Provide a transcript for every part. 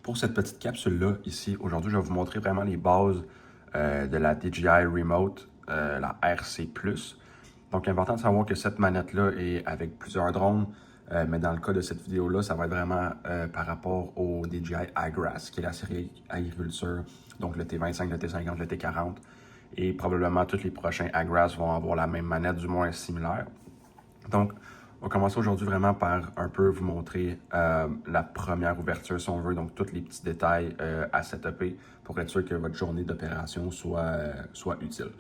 Pour cette petite capsule-là, ici, aujourd'hui, je vais vous montrer vraiment les bases de la DJI Remote, la RC+. Donc, important de savoir que cette manette-là est avec plusieurs drones, mais dans le cas de cette vidéo-là, ça va être vraiment par rapport au DJI iGrass, qui est la série agriculture, donc le T25, le T50, le T40, et probablement tous les prochains iGrass vont avoir la même manette, du moins similaire. Donc, on va commencer aujourd'hui vraiment par un peu vous montrer la première ouverture, si on veut, donc tous les petits détails à setuper pour être sûr que votre journée d'opération soit utile.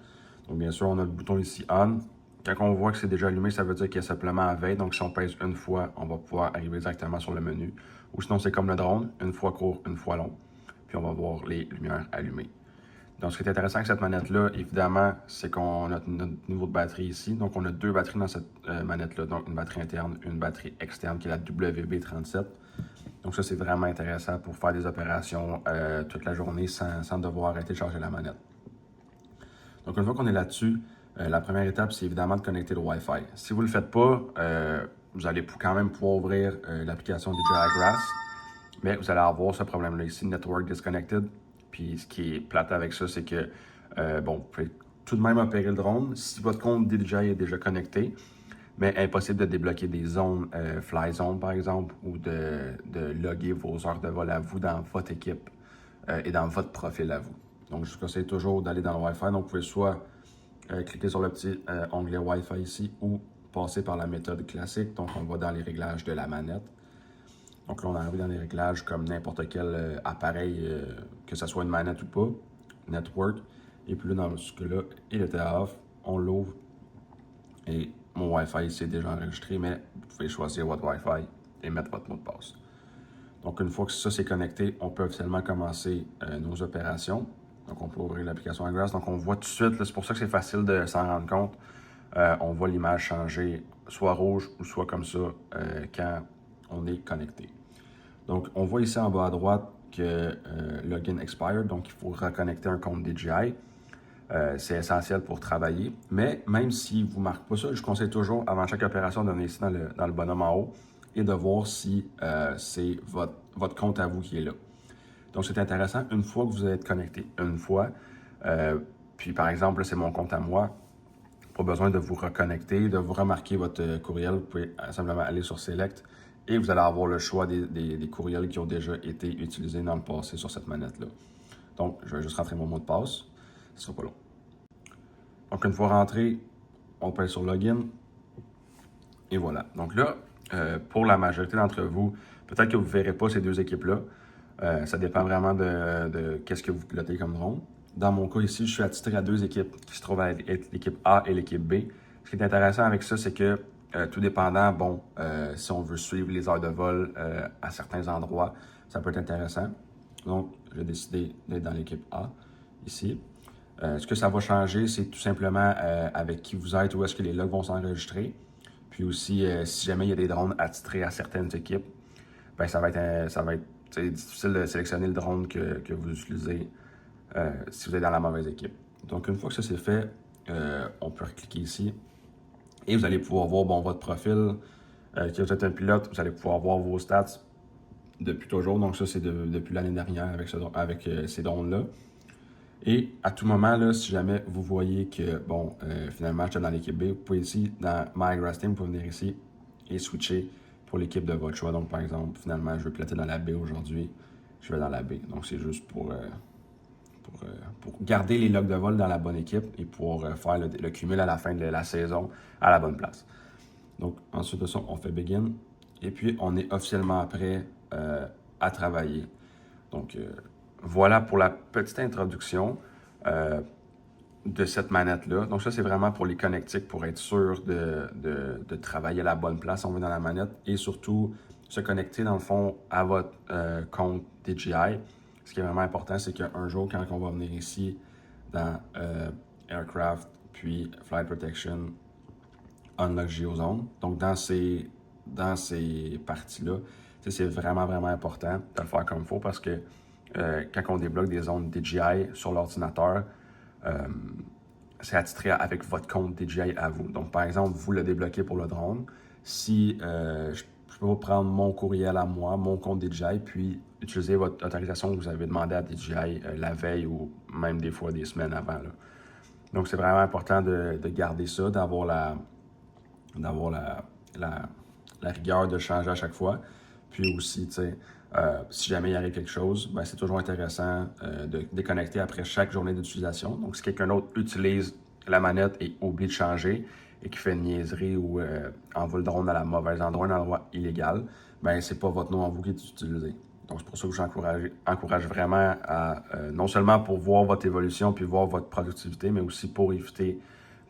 Donc, bien sûr, on a le bouton ici On. Quand on voit que c'est déjà allumé, ça veut dire qu'il y a simplement à veille. Donc, si on pèse une fois, on va pouvoir arriver directement sur le menu. Ou sinon, c'est comme le drone, une fois court, une fois long. Puis, on va voir les lumières allumées. Donc, ce qui est intéressant avec cette manette-là, évidemment, c'est qu'on a notre niveau de batterie ici. Donc, on a deux batteries dans cette manette-là. Donc, une batterie interne, une batterie externe qui est la WB37. Donc, ça, c'est vraiment intéressant pour faire des opérations toute la journée sans devoir arrêter de charger la manette. Donc, une fois qu'on est là-dessus, la première étape, c'est évidemment de connecter le Wi-Fi. Si vous ne le faites pas, vous allez quand même pouvoir ouvrir l'application DJI Grass, mais vous allez avoir ce problème-là ici, Network Disconnected. Puis ce qui est plate avec ça, c'est que, bon, vous pouvez tout de même opérer le drone si votre compte DJI est déjà connecté, mais impossible de débloquer des zones, Fly Zone par exemple, ou de loguer vos heures de vol à vous dans votre équipe et dans votre profil à vous. Donc, je vous conseille toujours d'aller dans le Wi-Fi. Donc, vous pouvez soit cliquer sur le petit onglet Wi-Fi ici ou passer par la méthode classique. Donc, on va dans les réglages de la manette. Donc là, on arrive dans les réglages comme n'importe quel appareil, que ce soit une manette ou pas, network. Et puis là, dans ce cas-là, il était off, on l'ouvre et mon Wi-Fi ici est déjà enregistré, mais vous pouvez choisir votre Wi-Fi et mettre votre mot de passe. Donc une fois que ça c'est connecté, on peut officiellement commencer nos opérations. Donc on peut ouvrir l'application iGrass. Donc on voit tout de suite, c'est pour ça que c'est facile de s'en rendre compte. On voit l'image changer soit rouge ou soit comme ça quand on est connecté. Donc, on voit ici en bas à droite que Login Expired, donc il faut reconnecter un compte DJI. C'est essentiel pour travailler. Mais même si vous ne marquez pas ça, je conseille toujours, avant chaque opération, de donner ici dans le bonhomme en haut et de voir si c'est votre compte à vous qui est là. Donc, c'est intéressant une fois que vous êtes connecté. Une fois, puis par exemple, là, c'est mon compte à moi. Pas besoin de vous reconnecter, de vous remarquer votre courriel. Vous pouvez simplement aller sur Select et vous allez avoir le choix des courriels qui ont déjà été utilisés dans le passé sur cette manette-là. Donc, je vais juste rentrer mon mot de passe. Ce sera pas long. Donc, une fois rentré, on pèse sur Login. Et voilà. Donc là, pour la majorité d'entre vous, peut-être que vous ne verrez pas ces deux équipes-là. Ça dépend vraiment de qu'est-ce que vous pilotez comme drone. Dans mon cas ici, je suis attitré à deux équipes qui se trouvent à être l'équipe A et l'équipe B. Ce qui est intéressant avec ça, c'est que tout dépendant, bon, si on veut suivre les heures de vol à certains endroits, ça peut être intéressant. Donc, j'ai décidé d'être dans l'équipe A ici. Ce que ça va changer, c'est tout simplement avec qui vous êtes, où est-ce que les logs vont s'enregistrer. Puis aussi, si jamais il y a des drones attitrés à certaines équipes, ben ça va être difficile de sélectionner le drone que vous utilisez si vous êtes dans la mauvaise équipe. Donc, une fois que ça c'est fait, on peut recliquer ici et vous allez pouvoir voir votre profil. Si vous êtes un pilote, vous allez pouvoir voir vos stats depuis toujours. Donc, ça, c'est depuis l'année dernière avec ces drones-là. Et à tout moment, là, si jamais vous voyez que, finalement, je suis dans l'équipe B, vous pouvez ici, dans My iGrass Team, vous pouvez venir ici et switcher pour l'équipe de votre choix. Donc, par exemple, finalement, je veux piloter dans la B aujourd'hui, je vais dans la B. Donc, c'est juste pour garder les logs de vol dans la bonne équipe et pour faire le cumul à la fin de la saison à la bonne place. Donc, ensuite de ça, on fait Begin et puis on est officiellement prêt à travailler. Donc, voilà pour la petite introduction de cette manette-là. Donc, ça, c'est vraiment pour les connectiques, pour être sûr de travailler à la bonne place, on va dans la manette, et surtout se connecter, dans le fond, à votre compte DJI. Ce qui est vraiment important, c'est qu'un jour, quand on va venir ici dans Aircraft, puis Flight Protection, Unlock GeoZone, donc dans ces parties-là, c'est vraiment, vraiment important de le faire comme il faut parce que quand on débloque des zones DJI sur l'ordinateur, c'est attitré avec votre compte DJI à vous. Donc, par exemple, vous le débloquez pour le drone. Si, je je peux prendre mon courriel à moi, mon compte DJI, puis utiliser votre autorisation que vous avez demandé à DJI la veille ou même des fois des semaines avant, là. Donc, c'est vraiment important de garder ça, d'avoir la rigueur de changer à chaque fois. Puis aussi, tu sais, si jamais il arrive quelque chose, ben, c'est toujours intéressant de déconnecter après chaque journée d'utilisation. Donc, si quelqu'un d'autre utilise la manette et oublie de changer et qui fait une niaiserie ou envoie le drone à la mauvaise endroit, un endroit illégal, ben, c'est pas votre nom à vous qui est utilisé. Donc, c'est pour ça que j'encourage vraiment à, non seulement pour voir votre évolution puis voir votre productivité, mais aussi pour éviter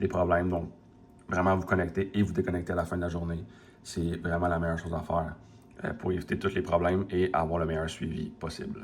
les problèmes. Donc, vraiment vous connecter et vous déconnecter à la fin de la journée. C'est vraiment la meilleure chose à faire pour éviter tous les problèmes et avoir le meilleur suivi possible.